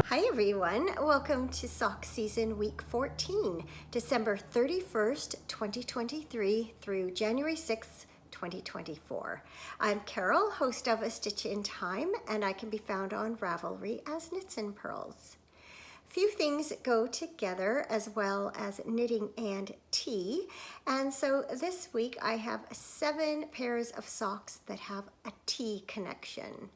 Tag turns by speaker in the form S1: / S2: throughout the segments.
S1: Hi everyone, welcome to Sock Season Week 14, December 31st, 2023 through January 6th, 2024. I'm Carol, host of A Stitch in Time, and I can be found on Ravelry as Knits and Pearls. Few things go together as well as knitting and tea, and so this week I have 7 pairs of socks that have a tea connection.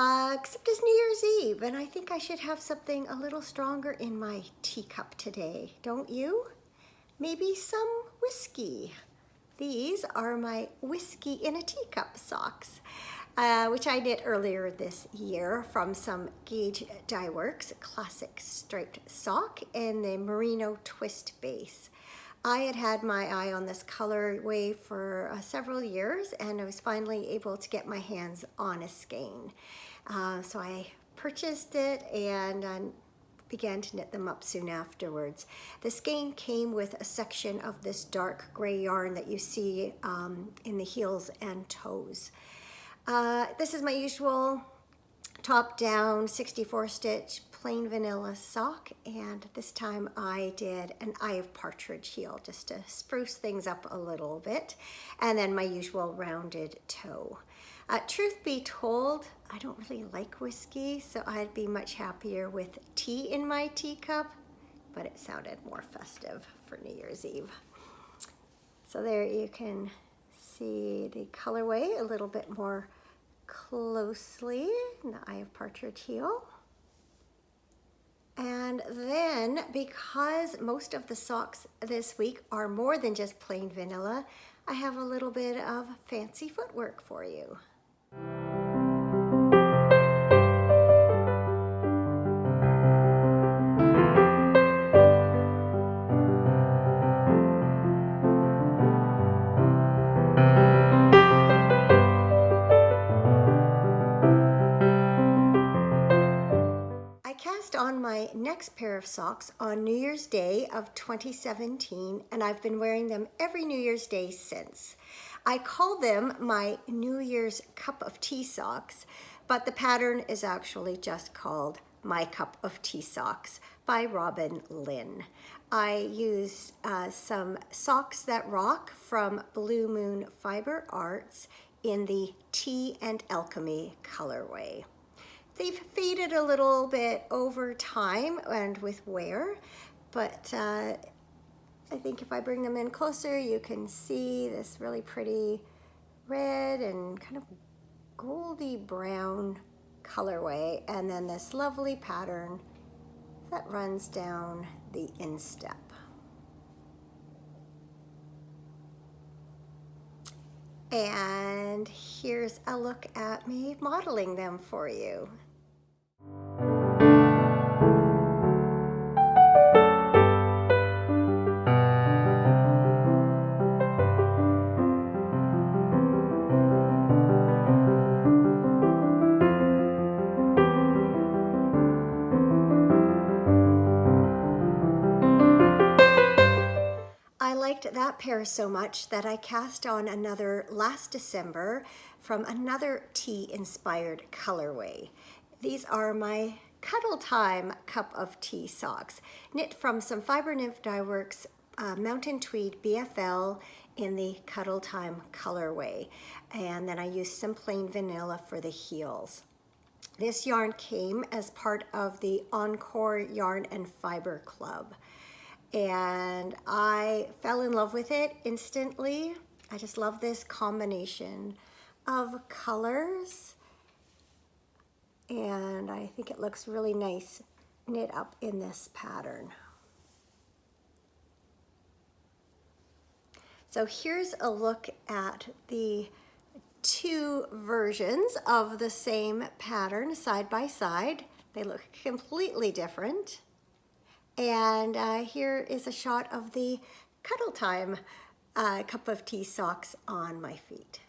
S1: Except it's New Year's Eve, and I think I should have something a little stronger in my teacup today, don't you? Maybe some whiskey. These are my whiskey in a teacup socks, which I knit earlier this year from some Gauge Dye Works classic striped sock in the merino twist base. I had my eye on this colorway for several years, and I was finally able to get my hands on a skein. So I purchased it and began to knit them up soon afterwards. The skein came with a section of this dark gray yarn that you see in the heels and toes. This is my usual top down 64 stitch plain vanilla sock, and this time I did an eye of partridge heel just to spruce things up a little bit, and then my usual rounded toe. Truth be told, I don't really like whiskey, so I'd be much happier with tea in my teacup, but it sounded more festive for New Year's Eve. So there you can see the colorway a little bit more closely in the eye of partridge heel. And then, because most of the socks this week are more than just plain vanilla, I have a little bit of fancy footwork for you. On my next pair of socks on New Year's Day of 2017, and I've been wearing them every New Year's Day since. I call them my New Year's cup of tea socks, but the pattern is actually just called My Cup of Tea Socks by Robin Lynn. I used some Socks That Rock from Blue Moon Fiber Arts in the Tea and Alchemy colorway. They've faded a little bit over time and with wear, but I think if I bring them in closer, you can see this really pretty red and kind of goldy brown colorway, and then this lovely pattern that runs down the instep. And here's a look at me modeling them for you. I liked that pair so much that I cast on another last December from another tea-inspired colorway. These are my Cuddle Time Cup of Tea socks, knit from some Fiber Nymph Dye Works Mountain Tweed BFL in the Cuddle Time colorway. And then I used some plain vanilla for the heels. This yarn came as part of the Encore Yarn and Fiber Club, and I fell in love with it instantly. I just love this combination of colors, and I think it looks really nice knit up in this pattern. So here's a look at the 2 versions of the same pattern side by side. They look completely different. And here is a shot of the Cuddle Time cup of tea socks on my feet.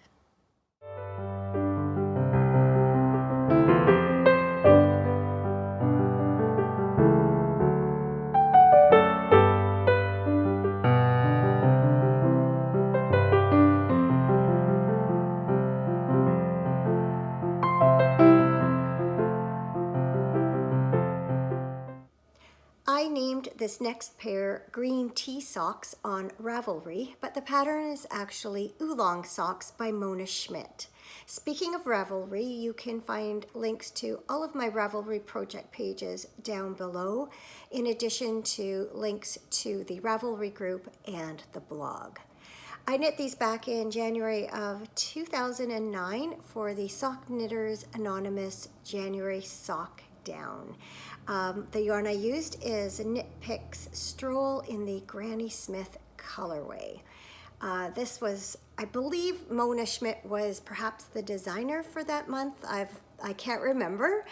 S1: this next pair green tea socks on Ravelry, but the pattern is actually Oolong Socks by Mona Schmidt. Speaking of Ravelry, you can find links to all of my Ravelry project pages down below, in addition to links to the Ravelry group and the blog. I knit these back in January of 2009 for the Sock Knitters Anonymous January Sock Down. The yarn I used is Knit Picks Stroll in the Granny Smith colorway. This was, I believe Mona Schmidt was perhaps the designer for that month. I can't remember.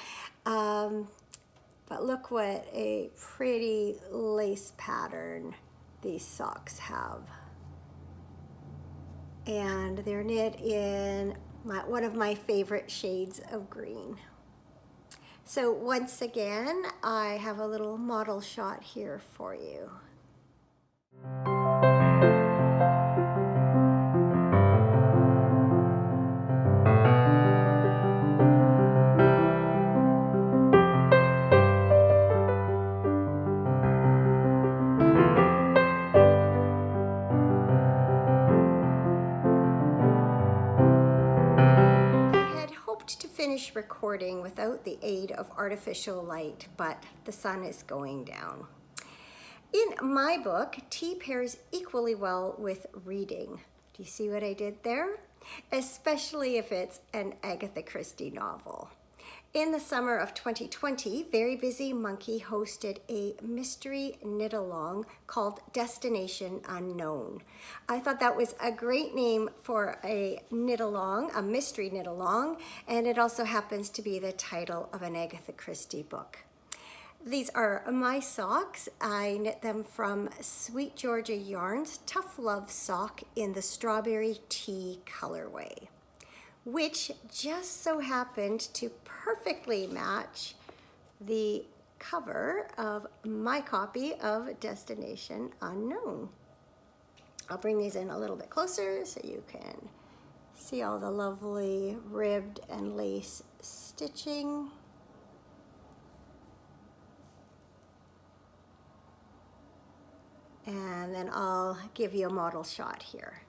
S1: But look what a pretty lace pattern these socks have. And they're knit in one of my favorite shades of green. So once again, I have a little model shot here for you. To finish recording without the aid of artificial light, but the sun is going down. In my book, tea pairs equally well with reading. Do you see what I did there? Especially if it's an Agatha Christie novel. In the summer of 2020, Very Busy Monkey hosted a mystery knit-along called Destination Unknown. I thought that was a great name for a knit-along, a mystery knit-along, and it also happens to be the title of an Agatha Christie book. These are my socks. I knit them from Sweet Georgia Yarns Tough Love Sock in the Strawberry Tea colorway, which just so happened to perfectly match the cover of my copy of Destination Unknown. I'll bring these in a little bit closer so you can see all the lovely ribbed and lace stitching. And then I'll give you a model shot here.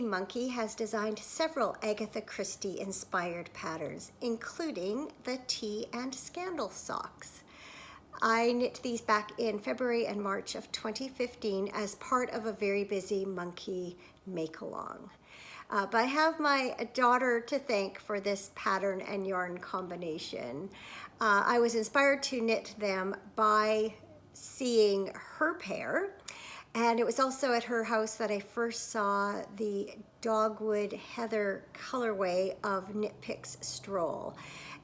S1: Monkey has designed several Agatha Christie inspired patterns, including the Tea and Scandal socks. I knit these back in February and March of 2015 as part of a Very Busy Monkey make-along. But I have my daughter to thank for this pattern and yarn combination. I was inspired to knit them by seeing her pair. And it was also at her house that I first saw the Dogwood Heather colorway of Knit Picks Stroll.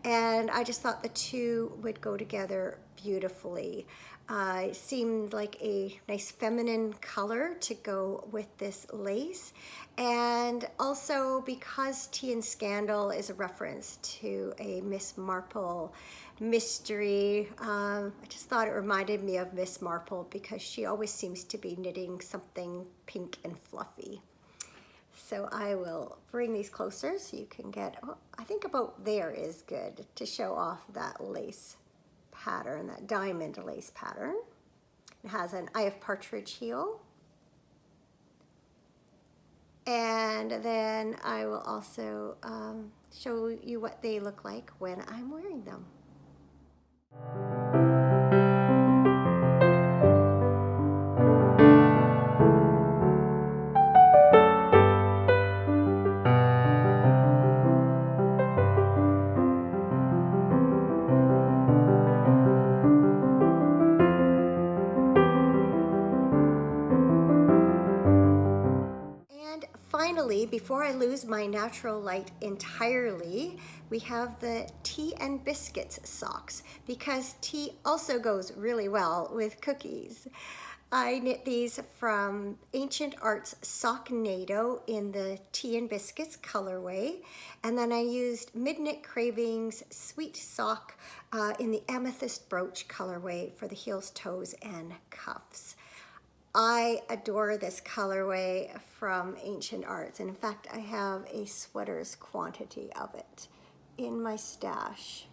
S1: And I just thought the two would go together beautifully. It seemed like a nice feminine color to go with this lace. And also because Tea and Scandal is a reference to a Miss Marple mystery, I just thought it reminded me of Miss Marple because she always seems to be knitting something pink and fluffy. So I will bring these closer so you can get, oh, I think about there is good to show off that lace pattern, that diamond lace pattern. It has an Eye of Partridge heel. And then I will also show you what they look like when I'm wearing them. Finally, before I lose my natural light entirely, we have the Tea and Biscuits socks because tea also goes really well with cookies. I knit these from Ancient Arts Socknado in the Tean Biscuits colorway. And then I used Midnight Cravings Sweet Sock in the Amethyst Brooch colorway for the heels, toes, and cuffs. I adore this colorway from Ancient Arts. And in fact, I have a sweater's quantity of it in my stash.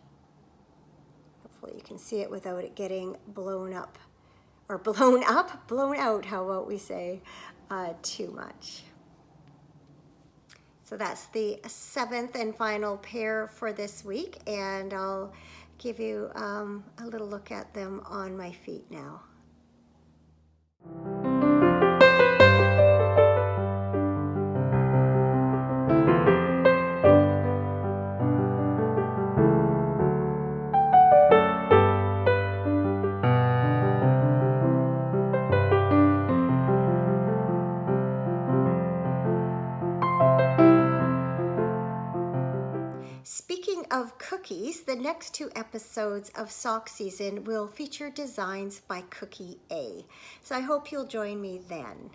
S1: Hopefully you can see it without it getting blown up. Or blown out, how about we say, too much. So that's the 7th and final pair for this week, and I'll give you a little look at them on my feet now. Speaking of cookies, the next 2 episodes of Sock Season will feature designs by Cookie A. So I hope you'll join me then.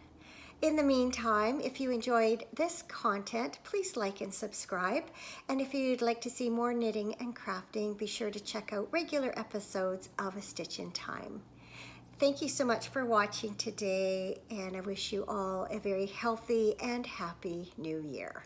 S1: In the meantime, if you enjoyed this content, please like and subscribe. And if you'd like to see more knitting and crafting, be sure to check out regular episodes of A Stitch in Time. Thank you so much for watching today, and I wish you all a very healthy and happy new year.